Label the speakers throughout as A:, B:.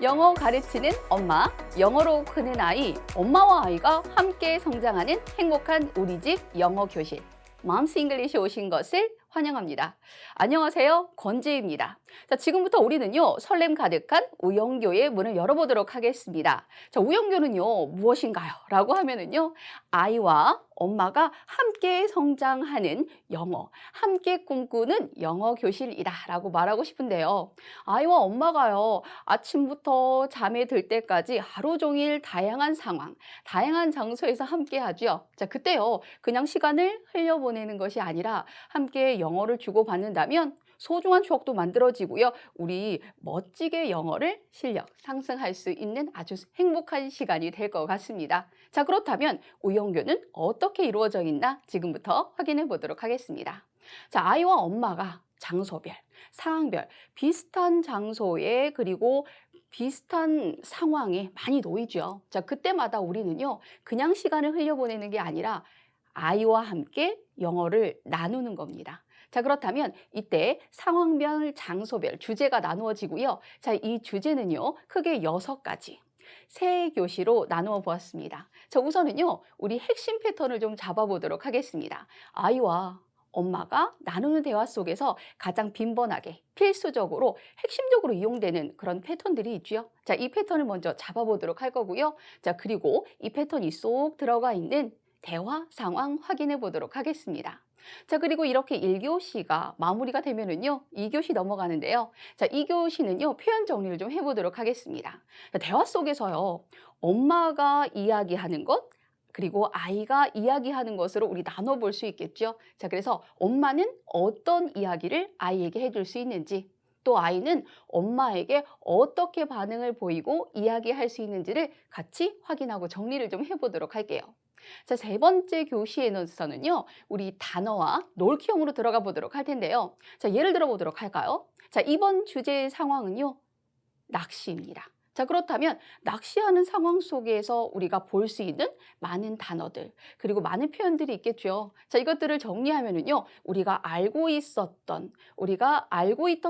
A: 영어 가르치는 엄마, 영어로 크는 아이, 엄마와 아이가 함께 성장하는 행복한 우리 집 영어 교실. 맘스 잉글리시 오신 것을 환영합니다. 안녕하세요. 권지입니다. 자, 지금부터 우리는요, 설렘 가득한 우영교의 문을 열어보도록 하겠습니다. 자, 우영교는요, 무엇인가요? 라고 하면은요, 아이와 엄마가 함께 성장하는 영어, 함께 꿈꾸는 영어 교실이다 라고 말하고 싶은데요. 아이와 엄마가요, 아침부터 잠에 들 때까지 하루 종일 다양한 상황, 다양한 장소에서 함께 하죠. 자, 그때요, 그냥 시간을 흘려보내는 것이 아니라 함께 영어를 주고받는다면 소중한 추억도 만들어지고요. 우리 멋지게 영어를 실력 상승할 수 있는 아주 행복한 시간이 될 것 같습니다. 자, 그렇다면 우영교는 어떻게 이루어져 있나 지금부터 확인해 보도록 하겠습니다. 자, 아이와 엄마가 장소별, 상황별, 비슷한 장소에 그리고 비슷한 상황에 많이 놓이죠. 자, 그때마다 우리는요, 그냥 시간을 흘려보내는 게 아니라 아이와 함께 영어를 나누는 겁니다. 자, 그렇다면 이때 상황별, 장소별, 주제가 나누어지고요. 자, 이 주제는요, 크게 6가지. 세 교시로 나누어 보았습니다. 자, 우선은요, 우리 핵심 패턴을 좀 잡아보도록 하겠습니다. 아이와 엄마가 나누는 대화 속에서 가장 빈번하게 필수적으로 핵심적으로 이용되는 그런 패턴들이 있죠. 자, 이 패턴을 먼저 잡아보도록 할 거고요. 자, 그리고 이 패턴이 쏙 들어가 있는 대화 상황 확인해 보도록 하겠습니다. 자, 그리고 이렇게 1교시가 마무리가 되면은요, 2교시 넘어가는데요. 자, 2교시는요, 표현 정리를 좀 해보도록 하겠습니다. 자, 대화 속에서요, 엄마가 이야기하는 것, 그리고 아이가 이야기하는 것으로 우리 나눠볼 수 있겠죠. 자, 그래서 엄마는 어떤 이야기를 아이에게 해줄 수 있는지, 또 아이는 엄마에게 어떻게 반응을 보이고 이야기할 수 있는지를 같이 확인하고 정리를 좀 해보도록 할게요. 자, 3번째 교시에서는요, 우리 단어와 놀기형으로 들어가 보도록 할 텐데요. 자, 예를 들어 보도록 할까요? 자, 이번 주제의 상황은요, 낚시입니다. 자, 그렇다면 낚시하는 상황 속에서 우리가 볼 수 있는 많은 단어들, 그리고 많은 표현들이 있겠죠. 자, 이것들을 정리하면은요, 우리가 알고 있던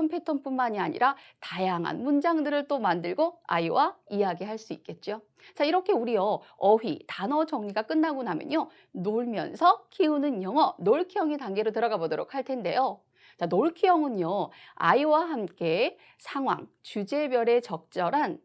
A: 패턴뿐만이 아니라 다양한 문장들을 또 만들고 아이와 이야기할 수 있겠죠. 자, 이렇게 우리요, 어휘, 단어 정리가 끝나고 나면요, 놀면서 키우는 영어, 놀키형의 단계로 들어가 보도록 할 텐데요. 자, 놀키형은요, 아이와 함께 상황, 주제별에 적절한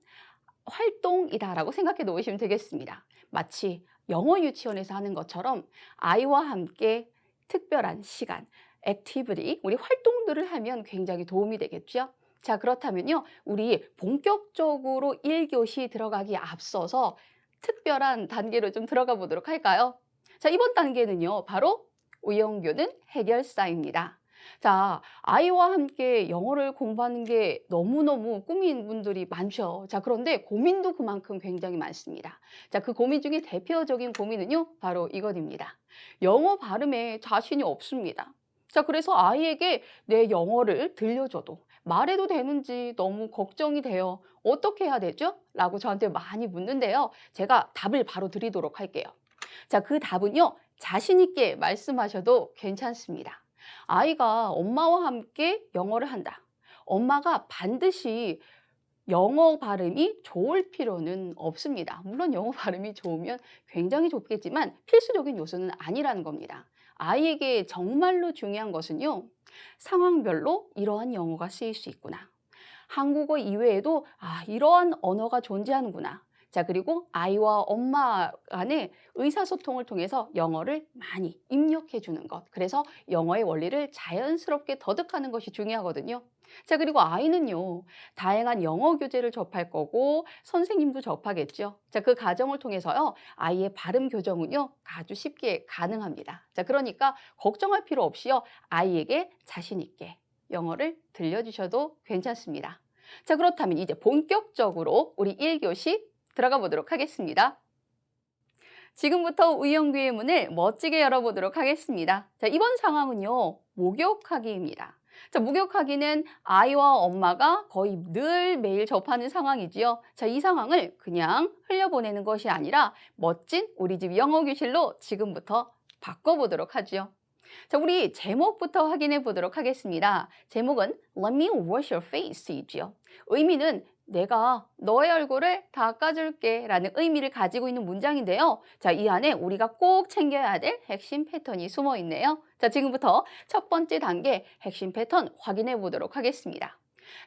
A: 활동이다라고 생각해 놓으시면 되겠습니다. 마치 영어 유치원에서 하는 것처럼 아이와 함께 특별한 시간, 액티비티, 우리 활동들을 하면 굉장히 도움이 되겠죠. 자, 그렇다면요, 우리 본격적으로 1교시 들어가기 앞서서 특별한 단계로 좀 들어가 보도록 할까요? 자, 이번 단계는요, 바로 우영교는 해결사입니다. 자, 아이와 함께 영어를 공부하는 게 너무너무 꿈인 분들이 많죠. 자, 그런데 고민도 그만큼 굉장히 많습니다. 자, 그 고민 중에 대표적인 고민은요, 바로 이것입니다. 영어 발음에 자신이 없습니다. 자, 그래서 아이에게 내 영어를 들려줘도 말해도 되는지 너무 걱정이 돼요. 어떻게 해야 되죠? 라고 저한테 많이 묻는데요. 제가 답을 바로 드리도록 할게요. 자, 그 답은요, 자신 있게 말씀하셔도 괜찮습니다. 아이가 엄마와 함께 영어를 한다. 엄마가 반드시 영어 발음이 좋을 필요는 없습니다. 물론 영어 발음이 좋으면 굉장히 좋겠지만 필수적인 요소는 아니라는 겁니다. 아이에게 정말로 중요한 것은요, 상황별로 이러한 영어가 쓰일 수 있구나. 한국어 이외에도 이러한 언어가 존재하는구나. 자, 그리고 아이와 엄마 간의 의사소통을 통해서 영어를 많이 입력해 주는 것. 그래서 영어의 원리를 자연스럽게 터득하는 것이 중요하거든요. 자, 그리고 아이는요, 다양한 영어 교재를 접할 거고 선생님도 접하겠죠. 자, 그 과정을 통해서요, 아이의 발음 교정은요, 아주 쉽게 가능합니다. 자, 그러니까 걱정할 필요 없이요, 아이에게 자신 있게 영어를 들려주셔도 괜찮습니다. 자, 그렇다면 이제 본격적으로 우리 1교시 들어가 보도록 하겠습니다. 지금부터 우영규의 문을 멋지게 열어보도록 하겠습니다. 자, 이번 상황은요, 목욕하기입니다. 자, 목욕하기는 아이와 엄마가 거의 늘 매일 접하는 상황이지요. 자, 이 상황을 그냥 흘려보내는 것이 아니라 멋진 우리 집 영어 교실로 지금부터 바꿔보도록 하죠. 자, 우리 제목부터 확인해 보도록 하겠습니다. 제목은 Let me wash your face 이지요. 의미는 내가 너의 얼굴을 닦아줄게 라는 의미를 가지고 있는 문장인데요. 자, 이 안에 우리가 꼭 챙겨야 될 핵심 패턴이 숨어 있네요. 자, 지금부터 첫 번째 단계 핵심 패턴 확인해 보도록 하겠습니다.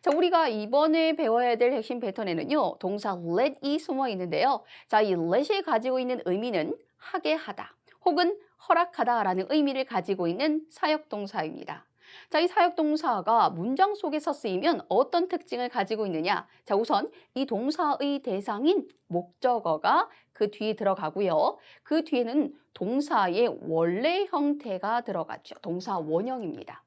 A: 자, 우리가 이번에 배워야 될 핵심 패턴에는요, 동사 let이 숨어 있는데요. 자, 이 let이 가지고 있는 의미는 하게 하다 혹은 허락하다라는 의미를 가지고 있는 사역동사입니다. 자, 이 사역동사가 문장 속에서 쓰이면 어떤 특징을 가지고 있느냐? 자, 우선 이 동사의 대상인 목적어가 그 뒤에 들어가고요. 그 뒤에는 동사의 원래 형태가 들어가죠. 동사 원형입니다.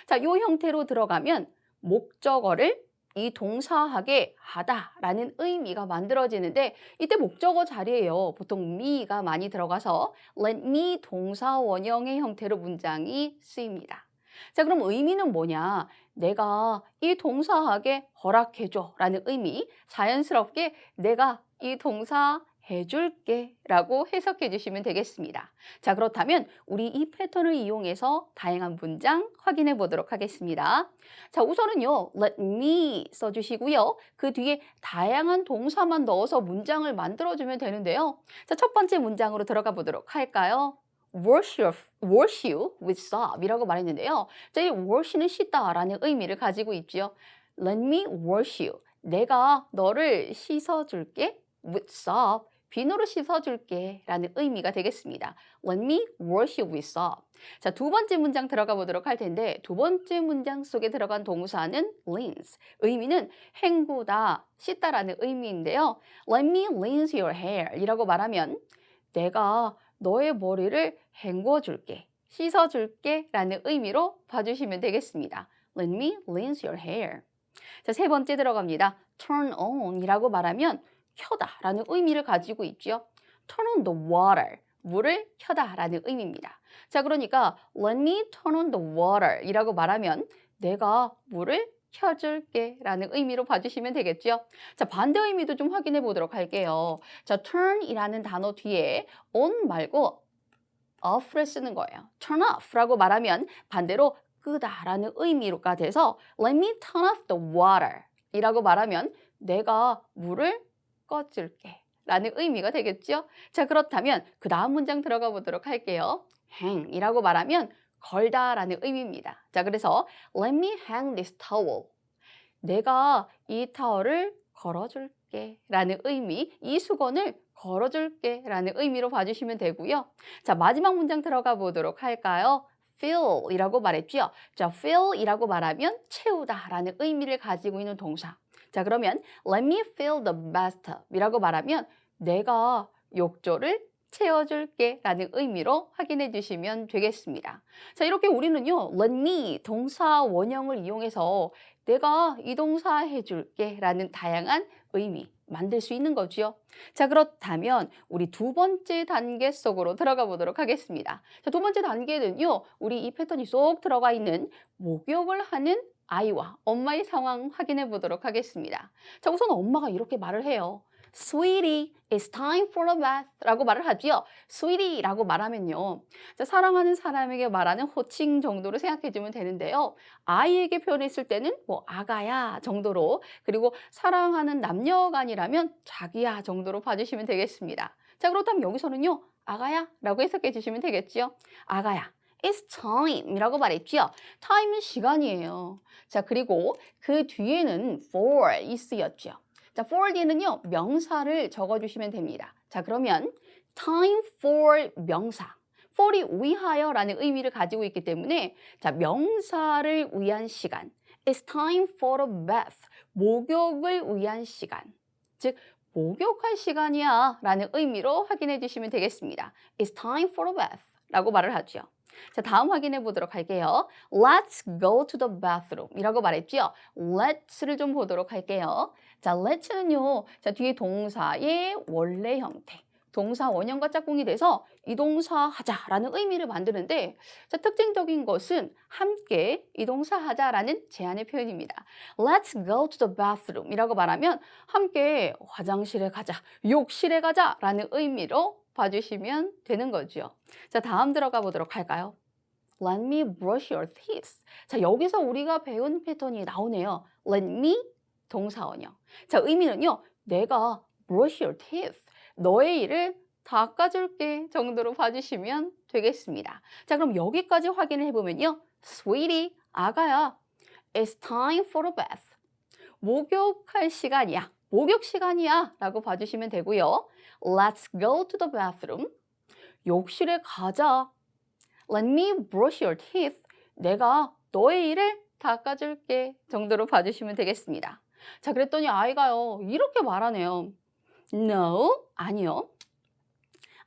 A: 자, 이 형태로 들어가면 목적어를 이 동사하게 하다라는 의미가 만들어지는데 이때 목적어 자리에요. 보통 me가 많이 들어가서 let me 동사 원형의 형태로 문장이 쓰입니다. 자, 그럼 의미는 뭐냐? 내가 이 동사하게 허락해줘 라는 의미, 자연스럽게 내가 이 동사 해줄게 라고 해석해 주시면 되겠습니다. 자, 그렇다면 우리 이 패턴을 이용해서 다양한 문장 확인해 보도록 하겠습니다. 자, 우선은요, let me 써주시고요. 그 뒤에 다양한 동사만 넣어서 문장을 만들어주면 되는데요. 자, 첫 번째 문장으로 들어가 보도록 할까요? wash you with soap 이라고 말했는데요. 자, 이 wash는 씻다라는 의미를 가지고 있죠. Let me wash you. 내가 너를 씻어줄게. with soap. 비누로 씻어줄게 라는 의미가 되겠습니다. Let me wash you with soap. 자, 두 번째 문장 들어가 보도록 할 텐데 두 번째 문장 속에 들어간 동사는 rinse. 의미는 헹구다, 씻다라는 의미인데요. Let me rinse your hair 이라고 말하면 내가 너의 머리를 헹궈줄게, 씻어줄게 라는 의미로 봐주시면 되겠습니다. Let me rinse your hair. 자, 세 번째 들어갑니다. turn on 이라고 말하면 켜다 라는 의미를 가지고 있죠. turn on the water, 물을 켜다 라는 의미입니다. 자, 그러니까 let me turn on the water 이라고 말하면 내가 물을 켜줄게 라는 의미로 봐주시면 되겠죠. 자, 반대 의미도 좀 확인해 보도록 할게요. 자, turn 이라는 단어 뒤에 on 말고 off를 쓰는 거예요. turn off 라고 말하면 반대로 끄다 라는 의미가 돼서 let me turn off the water 이라고 말하면 내가 물을 꺼줄게 라는 의미가 되겠죠. 자, 그렇다면 그 다음 문장 들어가 보도록 할게요. hang 이라고 말하면 걸다 라는 의미입니다. 자, 그래서 let me hang this towel. 내가 이 타월을 걸어줄게 라는 의미, 이 수건을 걸어줄게 라는 의미로 봐주시면 되고요. 자, 마지막 문장 들어가 보도록 할까요? fill 이라고 말했죠. 자, fill 이라고 말하면 채우다 라는 의미를 가지고 있는 동사. 자, 그러면 let me fill the bathtub 이라고 말하면 내가 욕조를 채워줄게 라는 의미로 확인해 주시면 되겠습니다. 자, 이렇게 우리는요, let me 동사 원형을 이용해서 내가 이 동사 해줄게 라는 다양한 의미 만들 수 있는 거죠. 자, 그렇다면 우리 두 번째 단계 속으로 들어가 보도록 하겠습니다. 자, 두 번째 단계는요, 우리 이 패턴이 쏙 들어가 있는 목욕을 하는 아이와 엄마의 상황 확인해 보도록 하겠습니다. 자, 우선 엄마가 이렇게 말을 해요. Sweetie, it's time for a bath 라고 말을 하지요. Sweetie 라고 말하면요. 자, 사랑하는 사람에게 말하는 호칭 정도로 생각해 주면 되는데요. 아이에게 표현했을 때는 뭐 아가야 정도로, 그리고 사랑하는 남녀간이라면 자기야 정도로 봐주시면 되겠습니다. 자, 그렇다면 여기서는요. 아가야 라고 해석해 주시면 되겠죠. 아가야. It's time 이라고 말했죠. time은 시간이에요. 자, 그리고 그 뒤에는 for이 쓰였죠. 자, for 뒤에는요, 명사를 적어주시면 됩니다. 자, 그러면 time for 명사. for이 위하여 라는 의미를 가지고 있기 때문에 자, 명사를 위한 시간. It's time for a bath. 목욕을 위한 시간. 즉, 목욕할 시간이야 라는 의미로 확인해 주시면 되겠습니다. It's time for a bath 라고 말을 하죠. 자, 다음 확인해 보도록 할게요. Let's go to the bathroom 이라고 말했죠. Let's를 좀 보도록 할게요. 자, let's는요. 자, 뒤에 동사의 원래 형태. 동사 원형과 짝꿍이 돼서 이 동사 하자라는 의미를 만드는데 자, 특징적인 것은 함께 이 동사 하자라는 제안의 표현입니다. Let's go to the bathroom 이라고 말하면 함께 화장실에 가자, 욕실에 가자 라는 의미로 봐주시면 되는 거죠. 자, 다음 들어가 보도록 할까요? Let me brush your teeth. 자, 여기서 우리가 배운 패턴이 나오네요. Let me 동사원형. 자, 의미는요. 내가 brush your teeth. 너의 이를 닦아줄게 정도로 봐주시면 되겠습니다. 자, 그럼 여기까지 확인을 해보면요. Sweetie, 아가야. It's time for a bath. 목욕할 시간이야. 목욕 시간이야 라고 봐주시면 되고요. Let's go to the bathroom. 욕실에 가자. Let me brush your teeth. 내가 너의 이를 닦아줄게 정도로 봐주시면 되겠습니다. 자, 그랬더니 아이가요. 이렇게 말하네요. No, 아니요.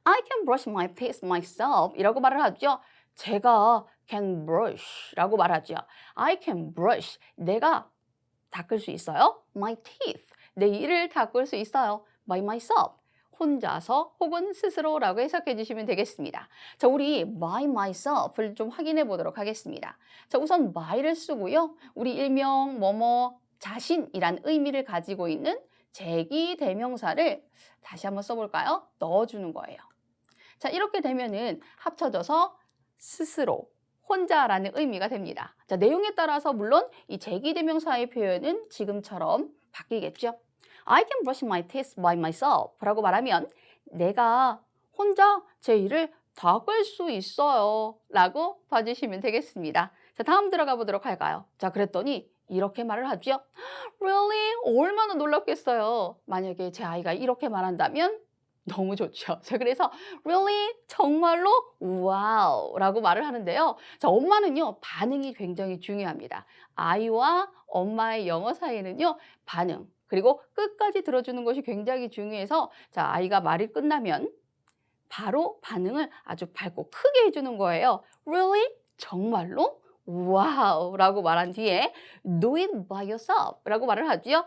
A: I can brush my teeth myself. 이라고 말을 하죠. 제가 can brush 라고 말하죠. I can brush. 내가 닦을 수 있어요. My teeth. 내 이를 닦을 수 있어요. By myself. 혼자서 혹은 스스로라고 해석해 주시면 되겠습니다. 자, 우리 by myself를 좀 확인해 보도록 하겠습니다. 자, 우선 my를 쓰고요. 우리 일명 뭐뭐 자신이란 의미를 가지고 있는 제기 대명사를 다시 한번 써볼까요? 넣어주는 거예요. 자, 이렇게 되면은 합쳐져서 스스로, 혼자라는 의미가 됩니다. 자, 내용에 따라서 물론 이 제기대명사의 표현은 지금처럼 바뀌겠죠. I can brush my teeth by myself 라고 말하면 내가 혼자 제 이를 닦을 수 있어요 라고 봐주시면 되겠습니다. 자, 다음 들어가 보도록 할까요? 자, 그랬더니 이렇게 말을 하죠. Really? 얼마나 놀랍겠어요. 만약에 제 아이가 이렇게 말한다면 너무 좋죠. 자, 그래서 really? 정말로? wow 라고 말을 하는데요. 자, 엄마는요, 반응이 굉장히 중요합니다. 아이와 엄마의 영어 사이는요, 반응, 그리고 끝까지 들어주는 것이 굉장히 중요해서 자, 아이가 말이 끝나면 바로 반응을 아주 밝고 크게 해주는 거예요. Really? 정말로? wow 라고 말한 뒤에 do it by yourself 라고 말을 하죠.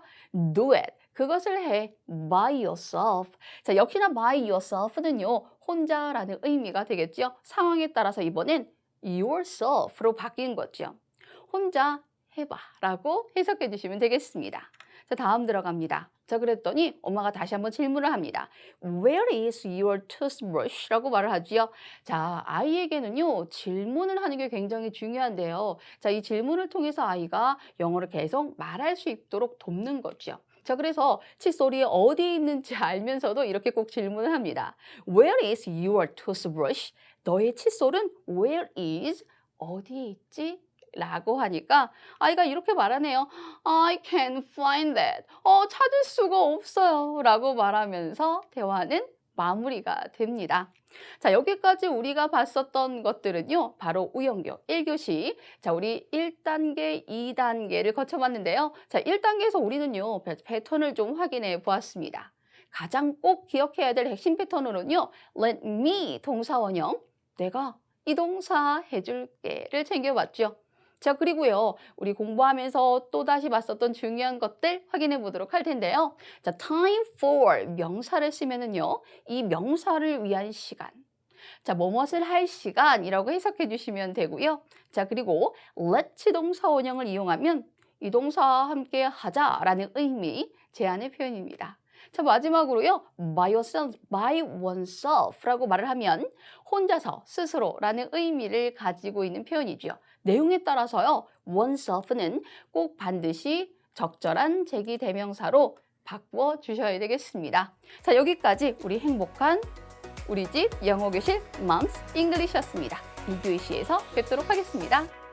A: do it. 그것을 해 by yourself. 자, 역시나 by yourself는요, 혼자라는 의미가 되겠죠. 상황에 따라서 이번엔 yourself로 바뀐 거죠. 혼자 해봐 라고 해석해 주시면 되겠습니다. 자, 다음 들어갑니다. 자, 그랬더니 엄마가 다시 한번 질문을 합니다. Where is your toothbrush? 라고 말을 하지요. 자, 아이에게는요, 질문을 하는 게 굉장히 중요한데요. 자, 이 질문을 통해서 아이가 영어를 계속 말할 수 있도록 돕는 거죠. 자, 그래서 칫솔이 어디에 있는지 알면서도 이렇게 꼭 질문을 합니다. Where is your toothbrush? 너의 칫솔은 where is? 어디에 있지? 라고 하니까 아이가 이렇게 말하네요. I can't find that. 찾을 수가 없어요. 라고 말하면서 대화는 마무리가 됩니다. 자, 여기까지 우리가 봤었던 것들은요, 바로 우영교 1교시. 자, 우리 1단계, 2단계를 거쳐봤는데요. 자, 1단계에서 우리는요, 패턴을 좀 확인해 보았습니다. 가장 꼭 기억해야 될 핵심 패턴으로는요, let me 동사원형, 내가 이 동사 해줄게를 챙겨봤죠. 자, 그리고요, 우리 공부하면서 또다시 봤었던 중요한 것들 확인해 보도록 할 텐데요. 자, time for 명사를 쓰면은요, 이 명사를 위한 시간. 자, 무엇을 할 시간이라고 해석해 주시면 되고요. 자, 그리고 let's 동사원형을 이용하면 이 동사와 함께 하자라는 의미, 제안의 표현입니다. 자, 마지막으로요, by yourself, by oneself라고 말을 하면 혼자서, 스스로라는 의미를 가지고 있는 표현이죠. 내용에 따라서요, oneself는 꼭 반드시 적절한 제기 대명사로 바꾸어 주셔야 되겠습니다. 자, 여기까지 우리 행복한 우리 집 영어 교실 Mom's English였습니다. 2교시에서 뵙도록 하겠습니다.